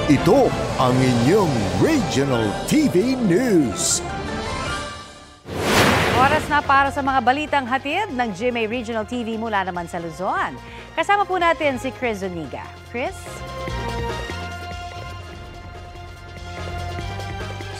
Ito ang inyong Regional TV News. Oras na para sa mga balitang hatid ng GMA Regional TV mula naman sa Luzon. Kasama po natin si Chris Zuniga. Chris?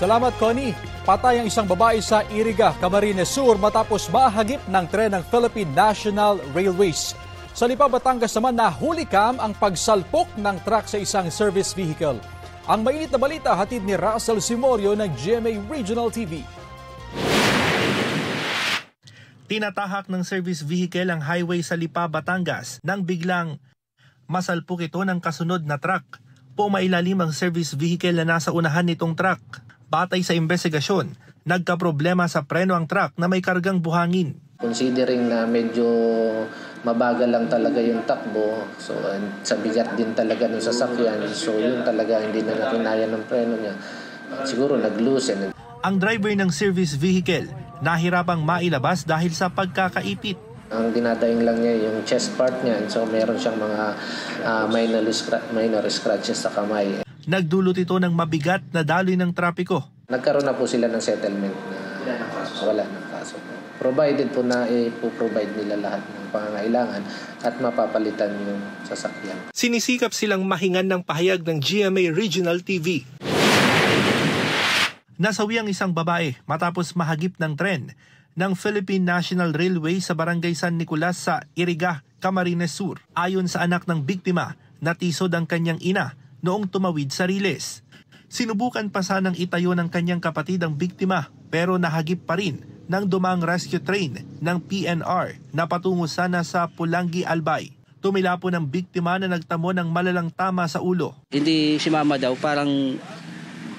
Salamat, Connie. Patay ang isang babae sa Iriga, Camarines Sur matapos mahagip ng tren ng Philippine National Railways. Sa Lipa, Batangas naman nahulikam ang pagsalpok ng truck sa isang service vehicle. Ang mainit na balita hatid ni Russell Simorio ng GMA Regional TV. Tinatahak ng service vehicle ang highway sa Lipa, Batangas nang biglang masalpok ito ng kasunod na truck. Pumailalim ang service vehicle na nasa unahan nitong truck. Batay sa investigasyon, nagkaproblema sa preno ang truck na may kargang buhangin. Considering na medyo mabagal lang talaga yung takbo, so sa bigat din talaga ng sasakyan, so yun talaga hindi na nakinaya ng preno niya. Siguro nag-loosen. Ang driver ng service vehicle nahirapang mailabas dahil sa pagkakaipit. Ang dinadaing lang niya yung chest part niya, so meron siyang mga minor scratches sa kamay. Nagdulot ito ng mabigat na daloy ng trapiko. Nagkaroon na po sila ng settlement na wala ng kaso. Provided po na i-provide nila lahat ng pangangailangan at mapapalitan yung sasakyan. Sinisikap silang mahingan ng pahayag ng GMA Regional TV. Nasawi ang isang babae matapos mahagip ng tren ng Philippine National Railway sa Barangay San Nicolas sa Iriga, Camarines Sur. Ayon sa anak ng biktima, natisod ang kanyang ina noong tumawid sa riles. Sinubukan pa sanang itayo ng kanyang kapatid ang biktima pero nahagip pa rin ng dumang rescue train ng PNR na patungo sana sa Pulangi, Albay. Tumila po ng biktima na nagtamo ng malalang tama sa ulo. Hindi si mama daw parang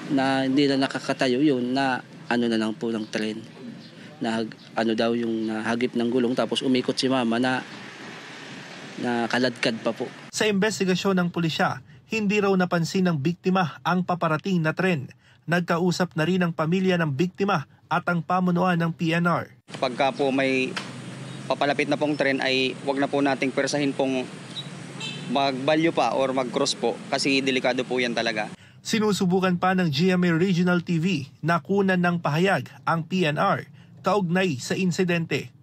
na hindi na nakakatayo yun na ano na lang po ng tren. Na ano daw yung nahagip ng gulong tapos umikot si mama na kaladkad pa po. Sa investigasyon ng pulisya, hindi raw napansin ng biktima ang paparating na tren. Nagkausap na rin ang pamilya ng biktima at ang pamunuan ng PNR. Pagka po may papalapit na pong tren ay wag na po nating persahin pong magbalyo pa or mag-cross po kasi delikado po yan talaga. Sinusubukan pa ng GMA Regional TV na kunan ng pahayag ang PNR kaugnay sa insidente.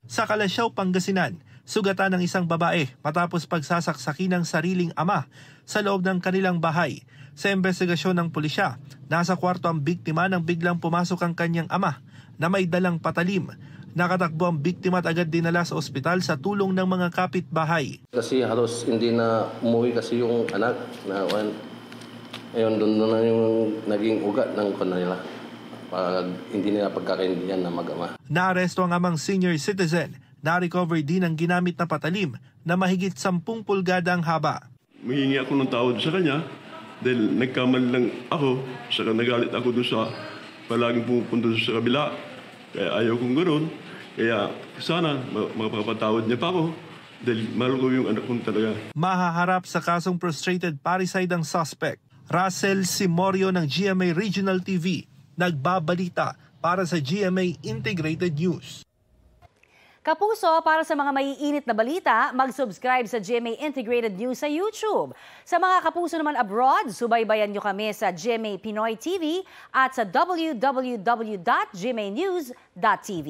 Sa Kalasyaw, Pangasinan, sugatan ng isang babae matapos pagsasaksaki ng sariling ama sa loob ng kanilang bahay. Sa investigasyon ng pulisya, nasa kwarto ang biktima nang biglang pumasok ang kanyang ama na may dalang patalim. Nakatakbo ang biktima at agad dinala sa ospital sa tulong ng mga kapitbahay. Kasi halos hindi na umuwi kasi yung anak na ayun doon na yung naging ugat ng kanila. Pag hindi nila pagkakaintindihan na mag-ama. Naaresto ang amang senior citizen. Na-recover din ang ginamit na patalim na mahigit 10 pulgada ang haba. Mahingi ako ng tawad sa kanya dahil nagkamali lang ako, saka nagalit ako doon sa palaging pumupunta sa kabila. Kaya ayaw kong ganoon. Kaya sana mapapatawad niya pa ako dahil mahal ko yung anak kong talaga. Mahaharap sa kasong prostrated parricide ang suspect. Russell Simorio ng GMA Regional TV, nagbabalita para sa GMA Integrated News. Kapuso, para sa mga maiinit na balita, mag-subscribe sa GMA Integrated News sa YouTube. Sa mga kapuso naman abroad, subaybayan nyo kami sa GMA Pinoy TV at sa www.gmanews.tv.